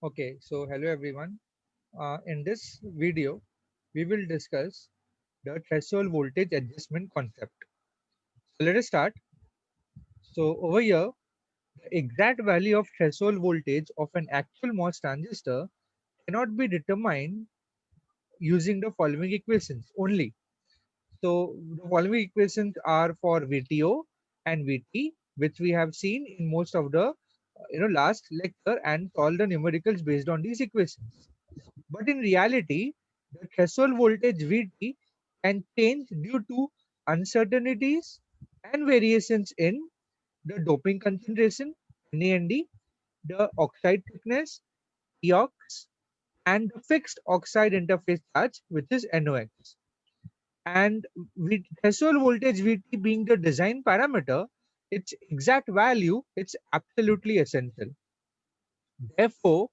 Okay, so hello everyone. In this video, we will discuss the threshold voltage adjustment concept. So let us start. So over here, the exact value of threshold voltage of an actual MOS transistor cannot be determined using the following equations only. So the following equations are for VTO and VT, which we have seen in most of the last lecture and solved the numericals based on these equations. But in reality, the threshold voltage Vt can change due to uncertainties and variations in the doping concentration, NAND, the oxide thickness, EOX, and the fixed oxide interface charge, which is NOx. And with threshold voltage Vt being the design parameter, its exact value it's absolutely essential. Therefore,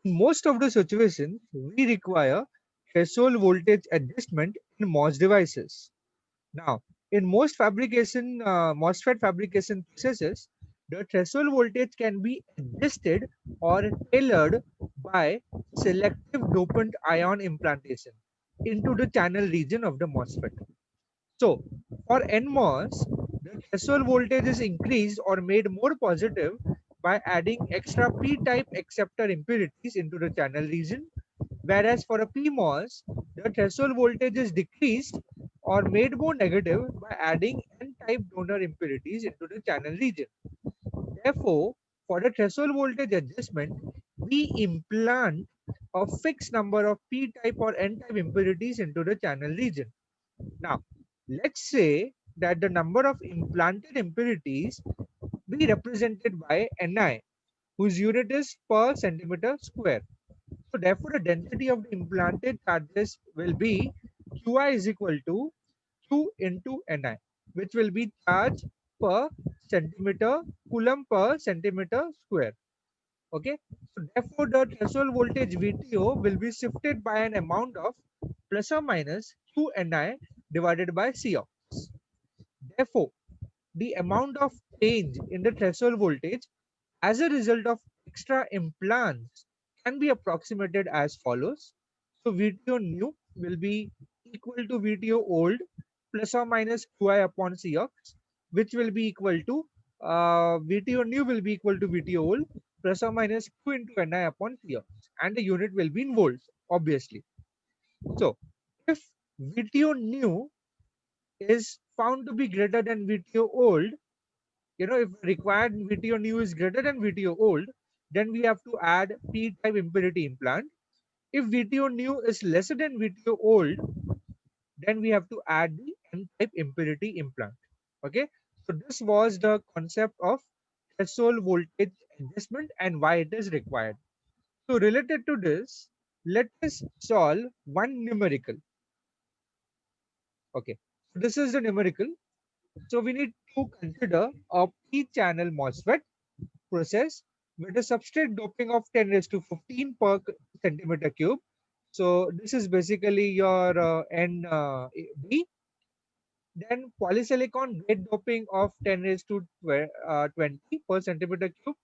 in most of the situations, we require threshold voltage adjustment in MOS devices. Now, in most MOSFET fabrication processes, the threshold voltage can be adjusted or tailored by selective dopant ion implantation into the channel region of the MOSFET. So, for NMOS, the threshold voltage is increased or made more positive by adding extra p-type acceptor impurities into the channel region, whereas for a PMOS, the threshold voltage is decreased or made more negative by adding n-type donor impurities into the channel region. Therefore, for the threshold voltage adjustment, we implant a fixed number of p-type or n-type impurities into the channel region. Now, let's say that the number of implanted impurities be represented by Ni, whose unit is per centimeter square. So therefore, the density of the implanted charges will be Qi is equal to Q into Ni, which will be charge per centimeter, coulomb per centimeter square. Okay, so therefore the threshold voltage VTO will be shifted by an amount of plus or minus Qni divided by Cox. Therefore, the amount of change in the threshold voltage as a result of extra implants can be approximated as follows. So VTO new will be equal to VTO old plus or minus Qi upon Cox, which will be equal to VTO new will be equal to VTO old plus or minus Q into Ni upon Cox, and the unit will be in volts, obviously. So if VTO new is found to be greater than VTO old, if required VTO new is greater than VTO old, then we have to add P type impurity implant. If VTO new is lesser than VTO old, then we have to add the N type impurity implant. Okay, so this was the concept of threshold voltage adjustment and why it is required. So related to this, let us solve one numerical. Okay, so this is the numerical. So we need to consider a p-channel MOSFET process with a substrate doping of 10 raised to 15 per centimeter cube. So this is basically your NB. Then polysilicon gate doping of 10 raised to 20 per centimeter cube.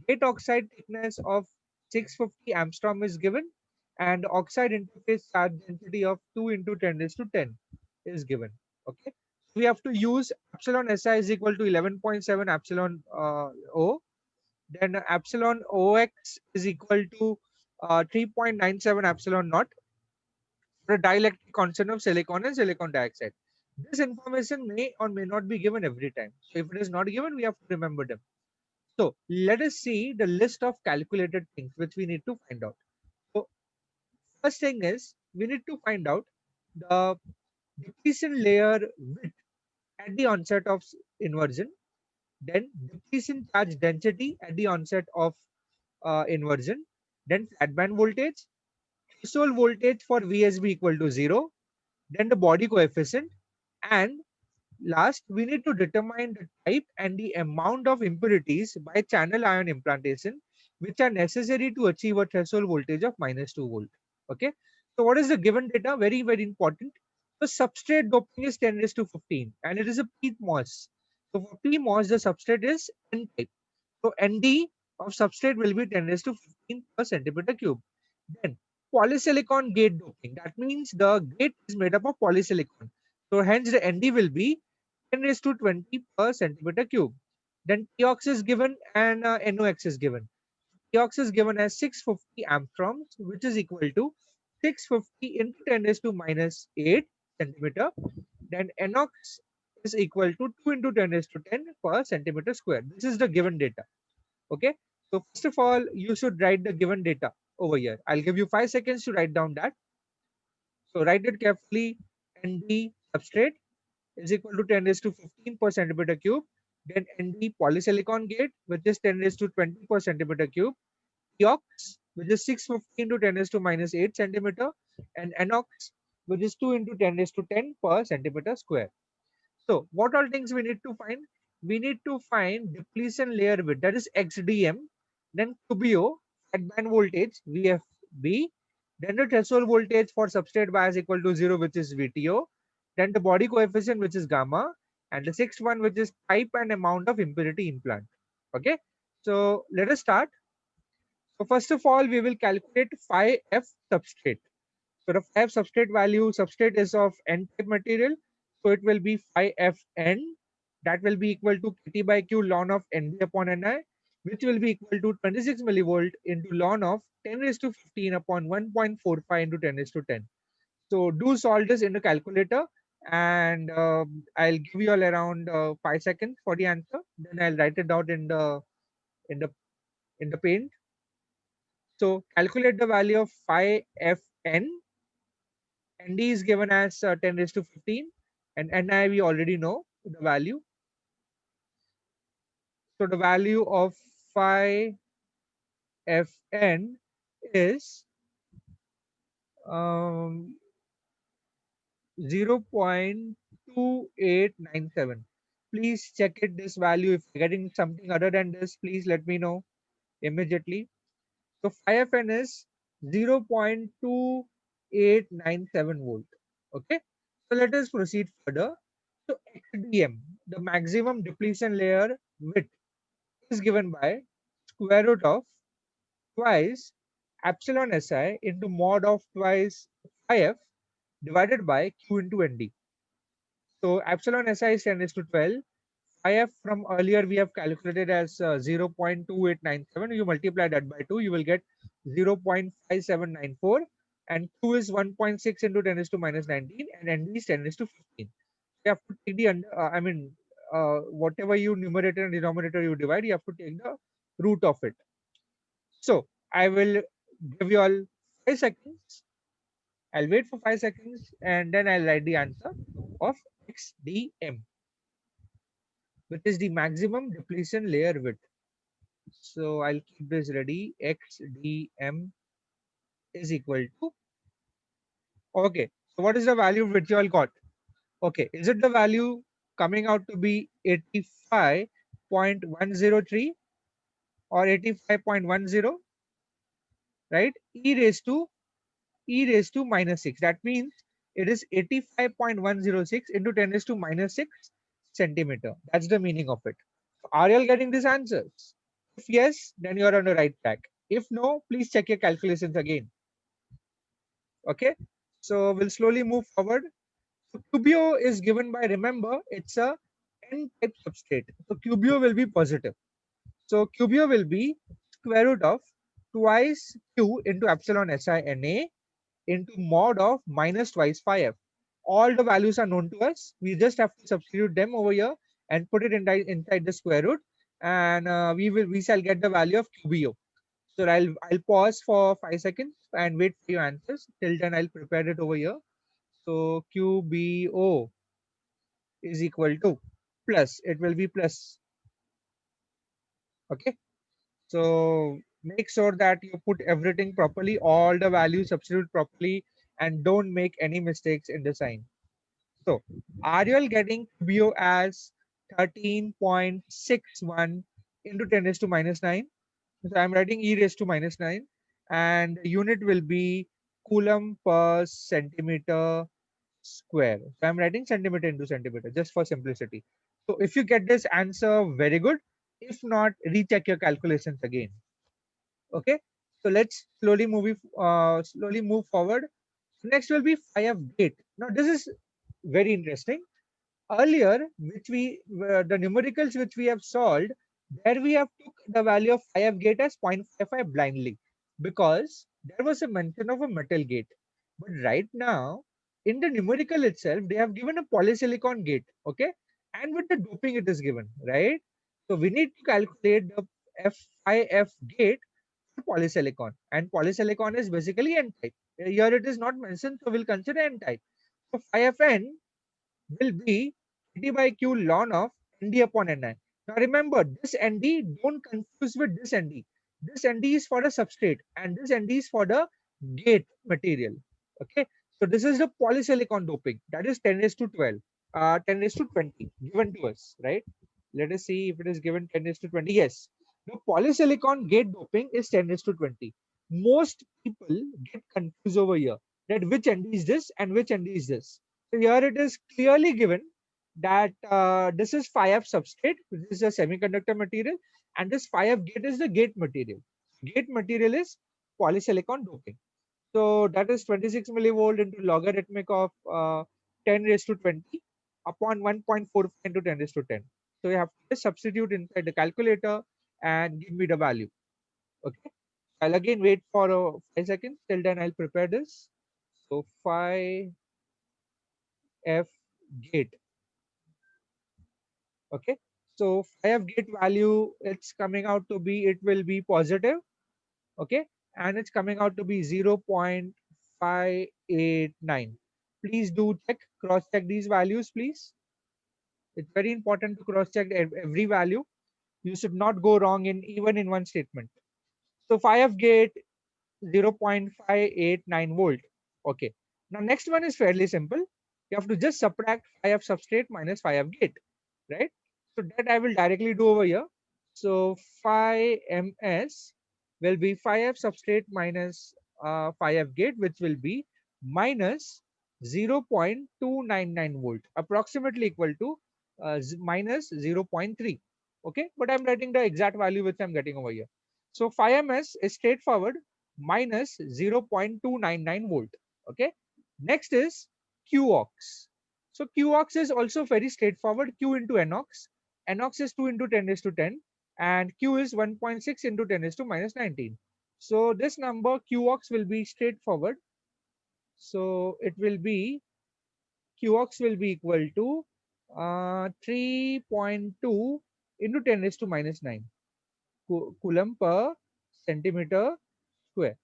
Gate oxide thickness of 650 angstrom is given, and oxide interface charge density of 2 into 10 raised to 10 is given. Okay, we have to use epsilon SI is equal to 11.7 epsilon O. Then epsilon OX is equal to 3.97 epsilon naught for a dielectric constant of silicon and silicon dioxide. This information may or may not be given every time. So if it is not given, we have to remember them. So let us see the list of calculated things which we need to find out. So first thing is we need to find out the depletion layer width at the onset of inversion, then depletion charge density at the onset of inversion, then flat band voltage, threshold voltage for VSB equal to 0, then the body coefficient, and last we need to determine the type and the amount of impurities by channel ion implantation which are necessary to achieve a threshold voltage of minus 2 volt. Okay, so what is the given data? Very, very important. The substrate doping is 10 raised to 15 and it is a PMOS. So for PMOS, the substrate is N type. So ND of substrate will be 10 raised to 15 per centimeter cube. Then polysilicon gate doping. That means the gate is made up of polysilicon. So hence the Nd will be 10 raised to 20 per centimeter cube. Then TOX is given and NOx is given. TOX is given as 650 angstroms, which is equal to 650 into 10 raised to minus 8 centimeter. Then NOx is equal to 2 into 10 raised to 10 per centimeter square. This is the given data. Okay. So first of all, you should write the given data over here. I'll give you 5 seconds to write down that. So write it carefully. Nd substrate is equal to 10 raised to 15 per centimeter cube. Then Nd polysilicon gate, which is 10 raised to 20 per centimeter cube. TOX, which is 650 into 10 raised to minus 8 centimeter. And NOx, which is 2 into 10 raised to 10 per centimeter square. So what all things we need to find? We need to find depletion layer width, that is XDM, then QBO, at band voltage, VFB, then the threshold voltage for substrate bias equal to 0, which is VTO, then the body coefficient, which is gamma, and the sixth one, which is type and amount of impurity implant. Okay, so let us start. So first of all, we will calculate phi F substrate. So the phi F substrate value, substrate is of N type material. So it will be phi Fn, that will be equal to Kt by Q ln of Nb upon Ni, which will be equal to 26 millivolt into ln of 10 raised to 15 upon 1.45 into 10 raised to 10. So do solve this in the calculator, and I'll give you all around 5 seconds for the answer. Then I'll write it out in the in the paint. So calculate the value of phi Fn. Nd is given as 10 raised to 15, and Ni we already know the value. So the value of phi Fn is um, 0.2897. Please check it this value. If you're getting something other than this, please let me know immediately. So phi Fn is 0.2897 volt. Okay. So let us proceed further. So XDM, the maximum depletion layer width, is given by square root of twice epsilon Si into mod of twice phi f divided by Q into Nd. So epsilon Si is 10 raised to 12. Phi f from earlier we have calculated as 0.2897. You multiply that by 2, you will get 0.5794. And Q is 1.6 into 10 raised to minus 19, and Nd is 10 raised to 15. You have to take the whatever you numerator and denominator you divide, you have to take the root of it. So I will give you all 5 seconds. I'll wait for 5 seconds and then I'll write the answer of XDM, which is the maximum depletion layer width. So I'll keep this ready. XDM is equal to, okay, so what is the value which you all got? Okay, is it the value coming out to be 85.103 or 85.10, right? E raised to minus 6. That means it is 85.106 into 10 raised to minus 6 centimeter. That's the meaning of it. Are you all getting these answers? If yes, then you are on the right track. If no, please check your calculations again. Okay, so we'll slowly move forward. So QBO is given by, remember, it's a N-type substrate. So QBO will be positive. So QBO will be square root of twice Q into epsilon Si Na into mod of minus twice phi f. All the values are known to us. We just have to substitute them over here and put it inside the square root, and we shall get the value of QBO. So I'll pause for 5 seconds and wait for your answers. Till then, I'll prepare it over here. So QBO is equal to plus. It will be plus. Okay. So make sure that you put everything properly, all the values substitute properly, and don't make any mistakes in the sign. So are you all getting QBO as 13.61 into 10 raised to minus 9? So I'm writing e raised to minus 9, and the unit will be coulomb per centimeter square. So I'm writing centimeter into centimeter just for simplicity. So if you get this answer, very good. If not, recheck your calculations again. Okay, so let's slowly move forward. Next will be phi f gate. Now this is very interesting. Earlier, the numericals which we have solved, there we have took the value of phi f gate as 0.55 blindly, because there was a mention of a metal gate. But right now, in the numerical itself, they have given a polysilicon gate, okay, and with the doping it is given, right? So we need to calculate the phi f gate for polysilicon, and polysilicon is basically n type. Here it is not mentioned, so we'll consider n type. So phi f n will be Nd by Q ln of Nd upon Ni. Now remember, this Nd, don't confuse with this Nd. This Nd is for the substrate and this Nd is for the gate material. Okay, so this is the polysilicon doping, that is 10 raised to 12, 10 raised to 20 given to us, right? Let us see if it is given 10 raised to 20. Yes, the polysilicon gate doping is 10 raised to 20. Most people get confused over here that which Nd is this and which Nd is this. So here it is clearly given that this is phi f substrate, which is a semiconductor material, and this phi f gate is the gate material. Gate material is polysilicon doping. So that is 26 millivolt into logarithmic of 10 raised to 20 upon 1.45 into 10 raised to 10. So you have to just substitute inside the calculator and give me the value. Okay. I'll again wait for 5 seconds. Till then, I'll prepare this. So phi f gate. Okay, so phi f gate value, it's coming out to be, it will be positive. Okay, and it's coming out to be 0.589. Please do check, cross check these values, please. It's very important to cross check every value. You should not go wrong in even in one statement. So phi f gate 0.589 volt. Okay, now next one is fairly simple. You have to just subtract phi f substrate minus phi f gate, right? So that I will directly do over here. So phi ms will be phi f substrate minus phi f gate, which will be minus 0.299 volt, approximately equal to minus 0.3. Okay, but I'm writing the exact value which I'm getting over here. So phi ms is straightforward, minus 0.299 volt. Okay, next is QOX. So QOX is also very straightforward, Q into NOx. NOx is 2 into 10 raised to 10 and Q is 1.6 into 10 raised to minus 19. So this number QOX will be straightforward. So it will be, QOX will be equal to 3.2 into 10 raised to minus 9 coulomb per centimeter square.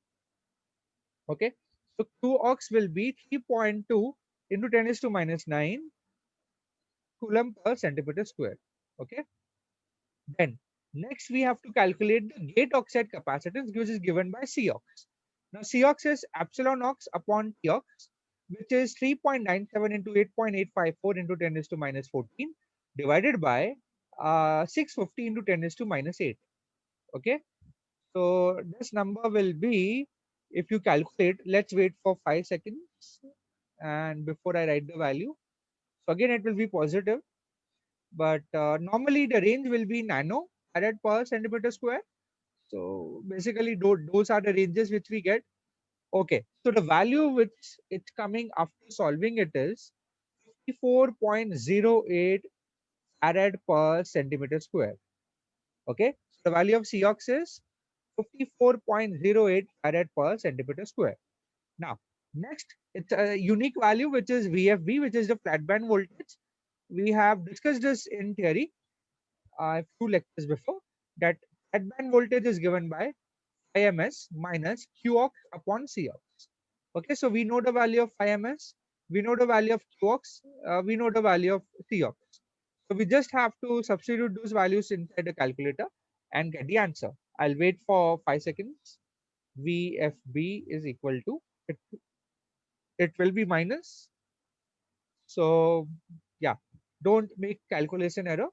Okay, so QOX will be 3.2 into 10 raised to minus 9 coulomb per centimeter square. Okay, then next we have to calculate the gate oxide capacitance, which is given by COX. Now COX is epsilon ox upon TOX, which is 3.97 into 8.854 into 10 raised to minus 14 divided by 650 into 10 raised to minus 8. Okay, so this number will be, if you calculate, let's wait for 5 seconds and before I write the value. So again it will be positive, but normally the range will be nano farad per centimeter square. So basically those are the ranges which we get. Okay, so the value which it's coming after solving it is 54.08 farad per centimeter square. Okay, so the value of COX is 54.08 farad per centimeter square. Now, next, it's a unique value which is VFB, which is the flat band voltage. We have discussed this in theory, few lectures before, that flat band voltage is given by IMS minus QOX upon COX. Okay, so we know the value of IMS, we know the value of QOX, we know the value of COX. So we just have to substitute those values inside the calculator and get the answer. I'll wait for 5 seconds. VFB is equal to, it will be minus. So yeah, don't make calculation error.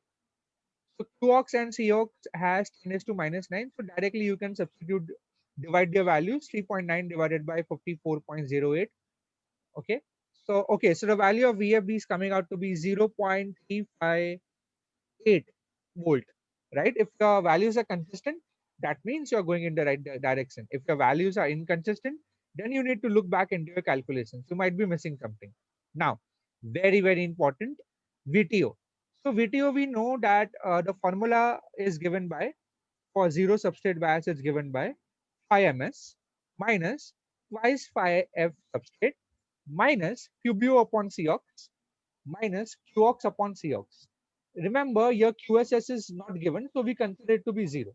So QOX and COX has 10 is to minus 9. So directly you can substitute, divide their values, 3.9 divided by 54.08. Okay. So, okay. So the value of VFB is coming out to be 0.358 volt. right? If your values are consistent, that means you're going in the right direction. If your values are inconsistent, then you need to look back into your calculations. You might be missing something. Now, very, very important, VTO. So VTO, we know that the formula is given by, for zero substrate bias, is given by phi ms minus twice phi f substrate minus QBO upon Cox minus Qox upon Cox. Remember, your QSS is not given, so we consider it to be 0.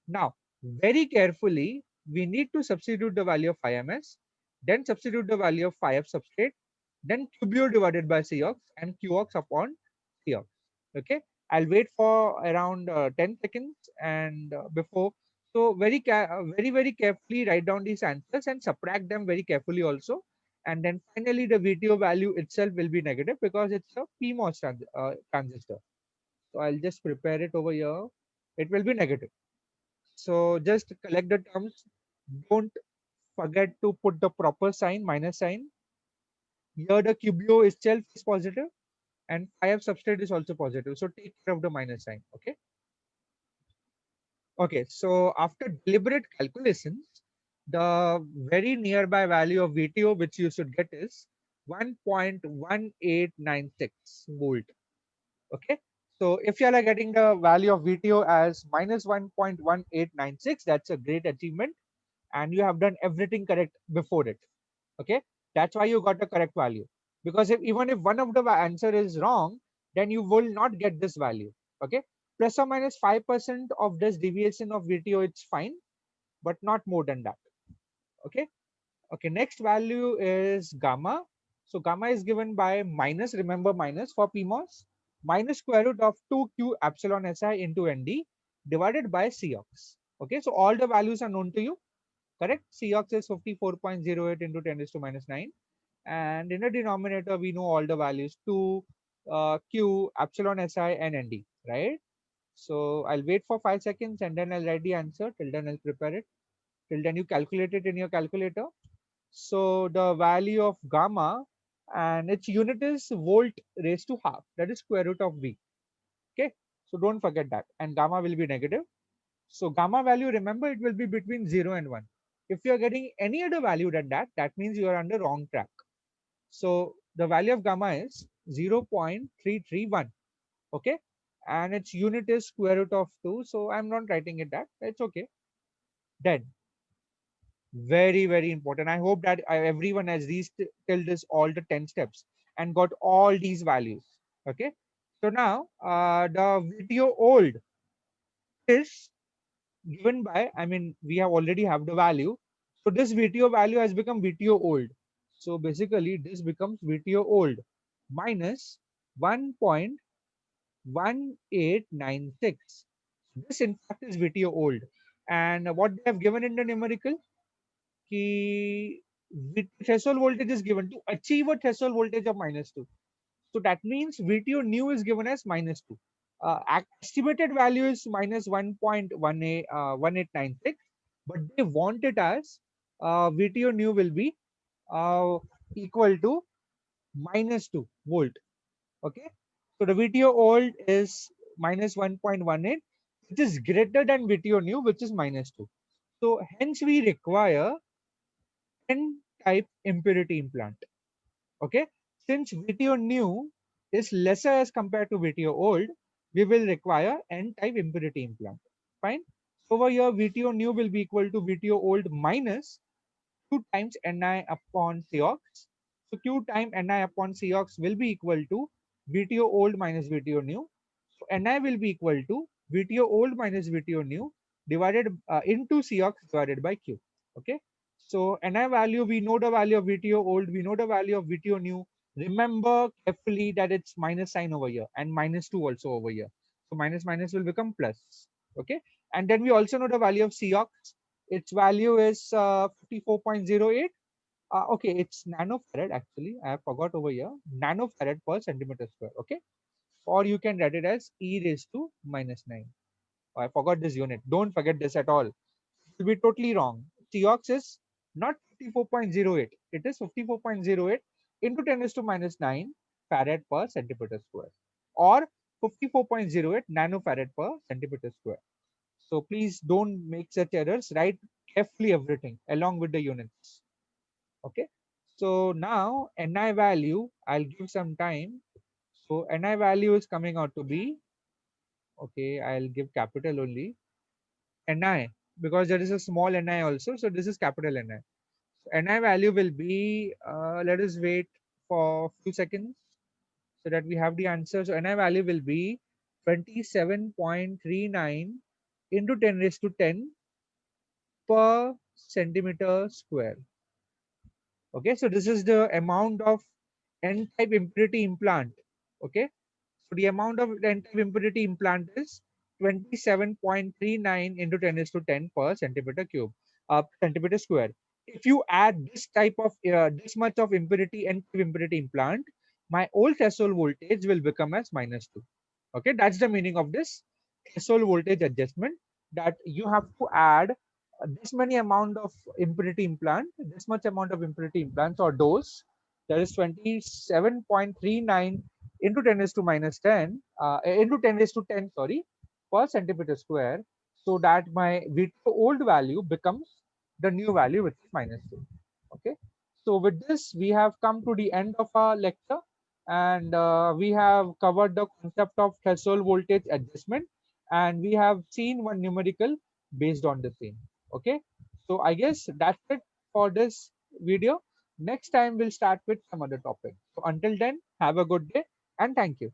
Now, very carefully, we need to substitute the value of phi ms, then substitute the value of phi f substrate, then QBO divided by Cox and Qox upon Cox. Okay, I'll wait for around 10 seconds and before. So very carefully write down these answers and subtract them very carefully also, and then finally the VTO value itself will be negative because it's a PMOS transistor. So I'll just prepare it over here. It will be negative. So just collect the terms. Don't forget to put the proper sign, minus sign. Here the QBO itself is positive and phi f substrate is also positive. So take care of the minus sign. Okay. Okay. So after deliberate calculations, the very nearby value of VTO which you should get is 1.1896 volt. Okay, so if you are getting the value of VTO as minus 1.1896, that's a great achievement, and you have done everything correct before it. Okay, that's why you got the correct value, because even if one of the answer is wrong, then you will not get this value. Okay, plus or minus 5% of this deviation of VTO, it's fine, but not more than that. Okay. Okay, next value is gamma. So gamma is given by minus, remember minus for PMOS, minus square root of 2q epsilon Si into Nd divided by Cox. Okay, so all the values are known to you, correct? Cox is 54.08 into 10 to minus 9. And in the denominator, we know all the values 2, q, epsilon Si and Nd, right? So I'll wait for 5 seconds and then I'll write the answer. Till then I'll prepare it. Till then you calculate it in your calculator. So the value of gamma and its unit is volt raised to half, that is square root of V. Okay, so don't forget that. And gamma will be negative. So gamma value, remember, it will be between 0 and 1. If you are getting any other value than that, that means you are on the wrong track. So the value of gamma is 0.331. Okay, and its unit is square root of 2. So I'm not writing it that. It's okay. Then very important, I hope that everyone has reached till this all the 10 steps and got all these values. Okay, so now the VTO old is given by, I mean, we have already have the value, so this VTO value has become VTO old. So basically this becomes VTO old minus 1.1896. This in fact is VTO old, and what they have given in the numerical, कि with threshold voltage is given to achieve a threshold voltage of -2. So that means VTO new is given as -2. Estimated value is minus 1.1896, but they want it as VTO new will be equal to -2 volt. Okay, so the VTO old is minus 1.18, which is greater than VTO new, which is -2. So hence we require N-type impurity implant. Okay, since VTO new is lesser as compared to VTO old, we will require N-type impurity implant. Fine. So over here, VTO new will be equal to VTO old minus Q times Ni upon Cox. So Q time Ni upon Cox will be equal to VTO old minus VTO new. So Ni will be equal to VTO old minus VTO new divided into Cox divided by Q. Okay. So Ni value, we know the value of VTO old, we know the value of VTO new. Remember carefully that it's minus sign over here and -2 also over here. So minus minus will become plus. Okay. And then we also know the value of Cox. Its value is 54.08. Okay, it's nanofarad actually. I have forgot over here. Nanofarad per centimeter square. Okay, or you can write it as e raised to -9. I forgot this unit. Don't forget this at all. It will be totally wrong. Cox is not 54.08. It is 54.08 into 10 raised to -9 farad per centimeter square. Or 54.08 nanofarad per centimeter square. So please don't make such errors. Write carefully everything along with the units. Okay. So now Ni value, I'll give some time. So Ni value is coming out to be, okay, I'll give capital only. Ni, because there is a small Ni also. So this is capital Ni. So Ni value will be, let us wait for few seconds so that we have the answer. So Ni value will be 27.39 into 10 raised to 10 per centimeter square. Okay, so this is the amount of n-type impurity implant. Okay, so the amount of n-type impurity implant is 27.39 into 10 is to 10 per centimeter cube, centimeter square. If you add this type of this much of impurity n-type impurity implant, my old threshold voltage will become as -2. Okay, that's the meaning of this threshold voltage adjustment, that you have to add this many amount of impurity implant, this much amount of impurity implants or dose, that is 27.39 into 10 is to minus 10 into 10 is to 10, sorry, per centimeter square, so that my VTO old value becomes the new value, which is -2. Okay, so with this we have come to the end of our lecture, and we have covered the concept of threshold voltage adjustment, and we have seen one numerical based on the same. Okay, so I guess that's it for this video. Next time we'll start with some other topic. So until then, have a good day and thank you.